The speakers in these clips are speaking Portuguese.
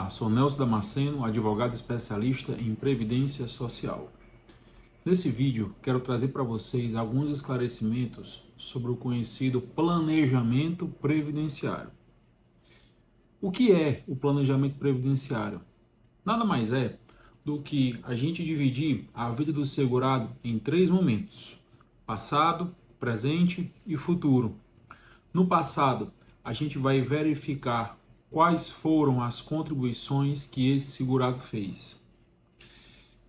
Olá, sou Nelson Damasceno, advogado especialista em Previdência Social. Nesse vídeo, quero trazer para vocês alguns esclarecimentos sobre o conhecido planejamento previdenciário. O que é o planejamento previdenciário? Nada mais é do que a gente dividir a vida do segurado em três momentos: passado, presente e futuro. No passado, a gente vai verificar quais foram as contribuições que esse segurado fez,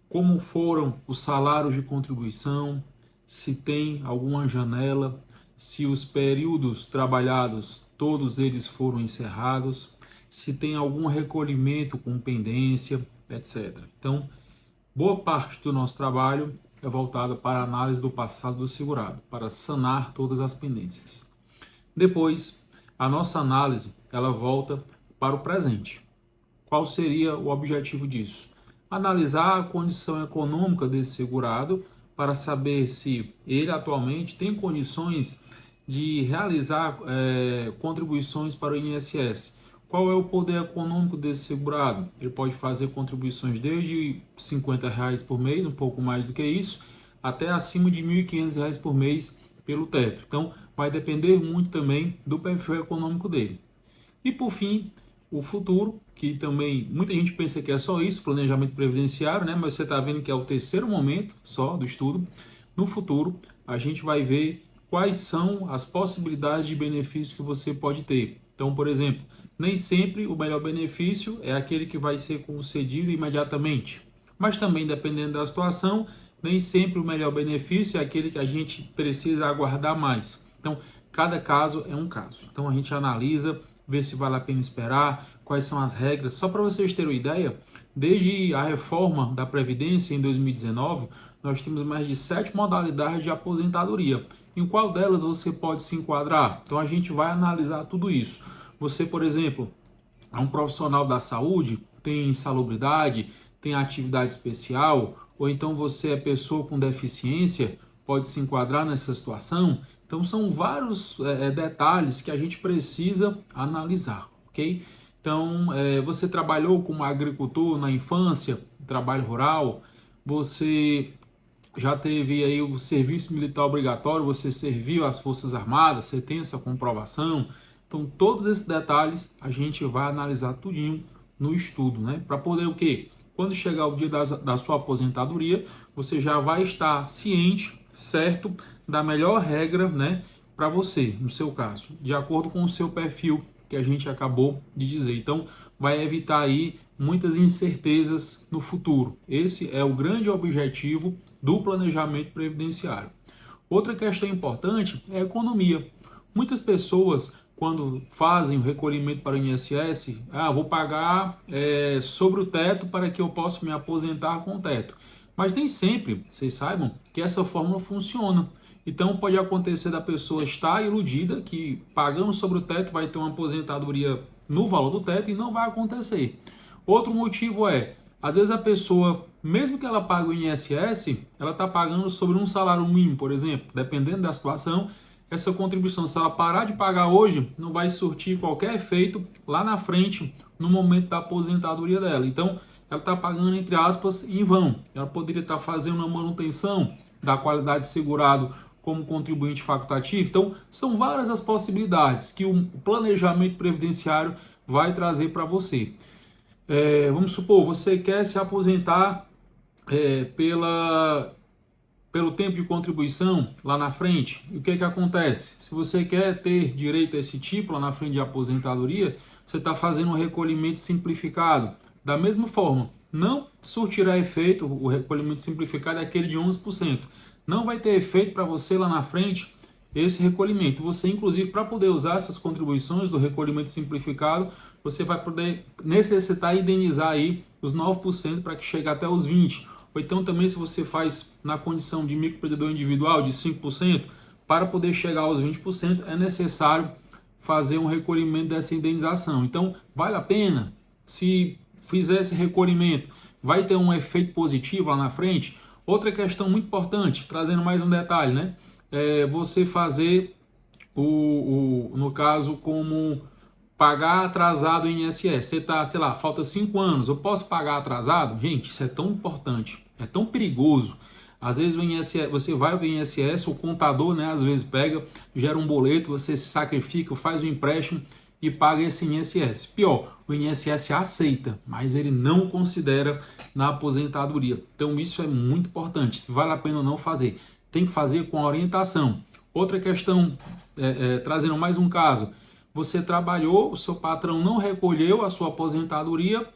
como foram os salários de contribuição, se tem alguma janela, se os períodos trabalhados, todos eles foram encerrados, se tem algum recolhimento com pendência, etc. Então, boa parte do nosso trabalho é voltada para a análise do passado do segurado, para sanar todas as pendências. Depois, a nossa análise ela volta para o presente. Qual seria o objetivo disso? Analisar a condição econômica desse segurado para saber se ele atualmente tem condições de realizar contribuições para o INSS. Qual é o poder econômico desse segurado? Ele pode fazer contribuições desde R$ 50 por mês, um pouco mais do que isso, até acima de R$ 1.500 por mês pelo teto. Então, vai depender muito também do perfil econômico dele. E por fim, o futuro, que também muita gente pensa que é só isso, planejamento previdenciário, né? Mas você está vendo que é o terceiro momento só do estudo. No futuro, a gente vai ver quais são as possibilidades de benefício que você pode ter. Então, por exemplo, nem sempre o melhor benefício é aquele que vai ser concedido imediatamente. Mas também, dependendo da situação, nem sempre o melhor benefício é aquele que a gente precisa aguardar mais. Então, cada caso é um caso. Então, a gente analisa, vê se vale a pena esperar, quais são as regras. Só para vocês terem uma ideia, desde a reforma da Previdência em 2019, nós temos mais de 7 modalidades de aposentadoria. Em qual delas você pode se enquadrar? Então, a gente vai analisar tudo isso. Você, por exemplo, é um profissional da saúde, tem insalubridade, tem atividade especial, ou então você é pessoa com deficiência, pode se enquadrar nessa situação. Então são vários detalhes que a gente precisa analisar, ok? Então você trabalhou como agricultor na infância, trabalho rural, você já teve aí o serviço militar obrigatório, você serviu às Forças Armadas, você tem essa comprovação. Então todos esses detalhes a gente vai analisar tudinho no estudo, né? Para poder o quê? Quando chegar o dia da sua aposentadoria, você já vai estar ciente, certo, da melhor regra, né, para você, no seu caso, de acordo com o seu perfil que a gente acabou de dizer. Então, vai evitar aí muitas incertezas no futuro. Esse é o grande objetivo do planejamento previdenciário. Outra questão importante é a economia. Muitas pessoas, quando fazem o recolhimento para o INSS, vou pagar sobre o teto para que eu possa me aposentar com o teto. Mas nem sempre, vocês saibam, que essa fórmula funciona. Então pode acontecer da pessoa estar iludida que pagando sobre o teto vai ter uma aposentadoria no valor do teto e não vai acontecer. Outro motivo às vezes a pessoa, mesmo que ela pague o INSS, ela está pagando sobre um salário mínimo, por exemplo, dependendo da situação. Essa contribuição, se ela parar de pagar hoje, não vai surtir qualquer efeito lá na frente, no momento da aposentadoria dela. Então, ela está pagando, entre aspas, em vão. Ela poderia estar fazendo uma manutenção da qualidade de segurado como contribuinte facultativo. Então, são várias as possibilidades que o planejamento previdenciário vai trazer para você. Vamos supor, você quer se aposentar pelo tempo de contribuição lá na frente. E o que acontece? Se você quer ter direito a esse tipo lá na frente de aposentadoria, você está fazendo um recolhimento simplificado. Da mesma forma, não surtirá efeito, o recolhimento simplificado é aquele de 11%. Não vai ter efeito para você lá na frente esse recolhimento. Você, inclusive, para poder usar essas contribuições do recolhimento simplificado, você vai poder necessitar indenizar aí os 9% para que chegue até os 20%. Ou então também se você faz na condição de microempreendedor individual de 5%, para poder chegar aos 20% é necessário fazer um recolhimento dessa indenização. Então vale a pena? Se fizer esse recolhimento, vai ter um efeito positivo lá na frente? Outra questão muito importante, trazendo mais um detalhe, né? Você fazer no caso como pagar atrasado o INSS. Você está, sei lá, falta 5 anos, eu posso pagar atrasado? Gente, isso é tão importante, é tão perigoso. Às vezes o INSS, você vai ao INSS, o contador, né, às vezes pega, gera um boleto, você se sacrifica, faz um empréstimo e paga esse INSS. Pior, o INSS aceita, mas ele não considera na aposentadoria. Então isso é muito importante, se vale a pena ou não fazer. Tem que fazer com a orientação. Outra questão, trazendo mais um caso, você trabalhou, o seu patrão não recolheu a sua aposentadoria,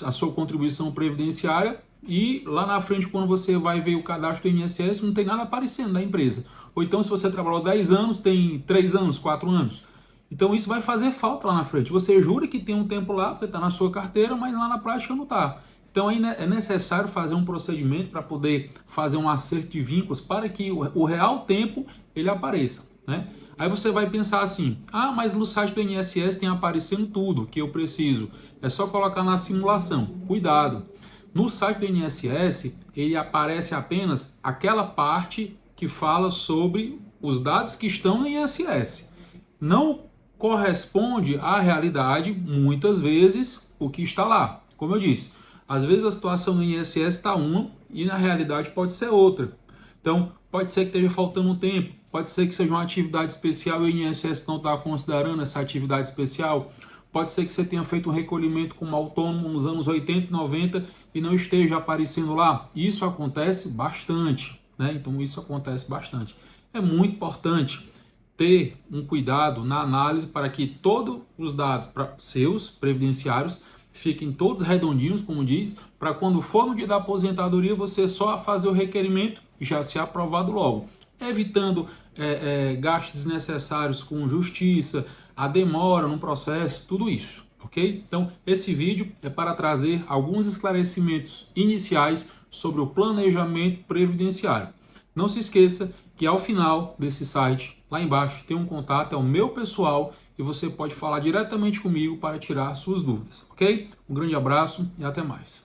a sua contribuição previdenciária, e lá na frente, quando você vai ver o cadastro do INSS, não tem nada aparecendo da empresa. Ou então, se você trabalhou 10 anos, tem 3 anos, 4 anos. Então, isso vai fazer falta lá na frente. Você jura que tem um tempo lá, porque está na sua carteira, mas lá na prática não está. Então, aí é necessário fazer um procedimento para poder fazer um acerto de vínculos para que o real tempo ele apareça, né? Aí você vai pensar assim, mas no site do INSS tem aparecendo tudo que eu preciso. É só colocar na simulação. Cuidado! No site do INSS, ele aparece apenas aquela parte que fala sobre os dados que estão no INSS. Não corresponde à realidade, muitas vezes, o que está lá. Como eu disse, às vezes a situação no INSS está uma e na realidade pode ser outra. Então, pode ser que esteja faltando um tempo, pode ser que seja uma atividade especial e o INSS não está considerando essa atividade especial. Pode ser que você tenha feito um recolhimento como autônomo nos anos 80 e 90 e não esteja aparecendo lá. Isso acontece bastante, né? Então isso acontece bastante. É muito importante ter um cuidado na análise para que todos os dados seus previdenciários fiquem todos redondinhos, como diz, para quando for no dia da aposentadoria você só fazer o requerimento e já ser aprovado logo, evitando gastos desnecessários com justiça, a demora no processo, tudo isso, ok? Então, esse vídeo é para trazer alguns esclarecimentos iniciais sobre o planejamento previdenciário. Não se esqueça que ao final desse site, lá embaixo, tem um contato, é o meu pessoal, e você pode falar diretamente comigo para tirar suas dúvidas, ok? Um grande abraço e até mais.